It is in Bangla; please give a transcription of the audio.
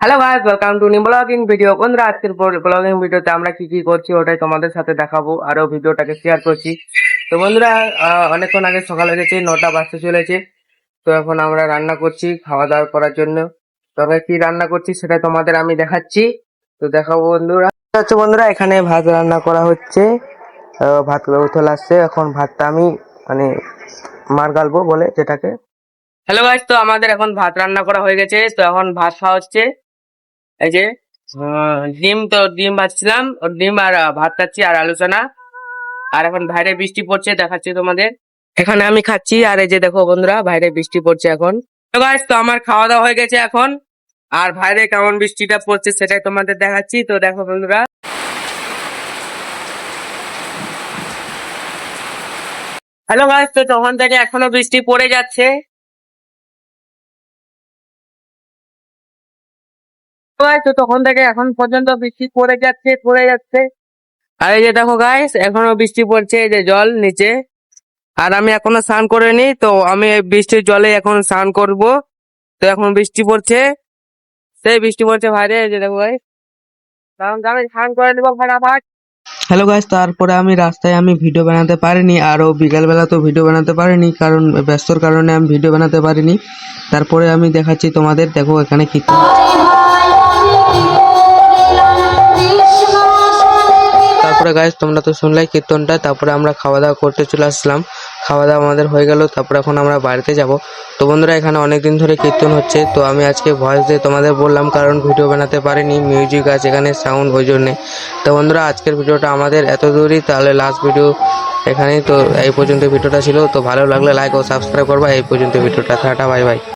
Hello guys, welcome to new blogging video. বন্ধুরা, আজকের ব্লগিং ভিডিওতে আমরা কি কি করছি ওটাই তোমাদের সাথে দেখাবো, আরো ভিডিওটাকে শেয়ার করছি। তো বন্ধুরা, অনেকক্ষণ আগে সকাল হয়ে গেছে, 9টা বাজতে চলেছে। তো এখন আমরা রান্না করছি খাওয়া দাওয়া করার জন্য। তবে কি রান্না করছি সেটা তোমাদের আমি দেখাচ্ছি। তো দেখাবো বন্ধুরা। বন্ধুরা, এখানে ভাত রান্না করা হচ্ছে। ভাত উথল আসছে, এখন ভাতটা আমি মানে মার গালবো বলে যেটাকে। হ্যালো গাইস, তো আমাদের এখন ভাত রান্না করা হয়ে গেছে। তো এখন ভাত খাওয়া হচ্ছে। এই যে ডিম ভাজছিলাম, ওর ডিম আর ভাত খাচ্ছি আর আলোচনা। আর এখন বাইরে বৃষ্টি পড়ছে, দেখাচ্ছি তোমাদের। এখানে আমি খাচ্ছি আর এই যে দেখো বন্ধুরা, বাইরে বৃষ্টি পড়ছে এখন। তো গাইস, তো আমার খাওয়া দাওয়া হয়ে গেছে এখন। আর বাইরে কেমন বৃষ্টিটা পড়ছে সেটাই তোমাদের দেখাচ্ছি। তো দেখো বন্ধুরা, হ্যালো গাইস, তো তখন থেকে এখনো বৃষ্টি পড়ে যাচ্ছে। তো তখন থেকে এখন পর্যন্ত বৃষ্টি পড়ে যাচ্ছে। আর এই যে দেখো গাইস, এখনো বৃষ্টি পড়ছে, এই যে জল নিচে। আর আমি এখনো স্নান করিনি, তো আমি এই বৃষ্টির জলে এখন স্নান করব। তো এখন বৃষ্টি পড়ছে, সেই বৃষ্টি পড়ছে বাইরে, এই যে দেখো ভাই। কারণ আমি স্নান করে নিবো ফাটাফাট। হ্যালো গাইস, তারপরে আমি ভিডিও বানাতে পারিনি, আরও বিকালবেলা তো ভিডিও বানাতে পারিনি, কারণ ব্যস্তর কারণে আমি ভিডিও বানাতে পারিনি। তারপরে আমি দেখাচ্ছি তোমাদের, দেখো এখানে কি। তারপরে গাইস, তোমরা তো শুনলাই কীর্তনটা। তারপরে আমরা খাওয়া দাওয়া করতে চলে আসলাম। খাওয়া দাওয়া আমাদের হয়ে গেল, তারপরে এখন আমরা বাড়িতে যাব। তো বন্ধুরা, এখানে অনেকদিন ধরে কীর্তন হচ্ছে, তো আমি আজকে ভয়েস দিয়ে তোমাদের বললাম, কারণ ভিডিও বানাতে পারিনি, মিউজিক আছে এখানে, সাউন্ড, ওই জন্যে। তো বন্ধুরা, আজকের ভিডিওটা আমাদের এত দূরই, তাহলে লাস্ট ভিডিও এখানেই। তো এই পর্যন্ত ভিডিওটা ছিল। তো ভালো লাগলে লাইক ও সাবস্ক্রাইব করবা। এই পর্যন্ত ভিডিওটা, টাটা, বাই বাই।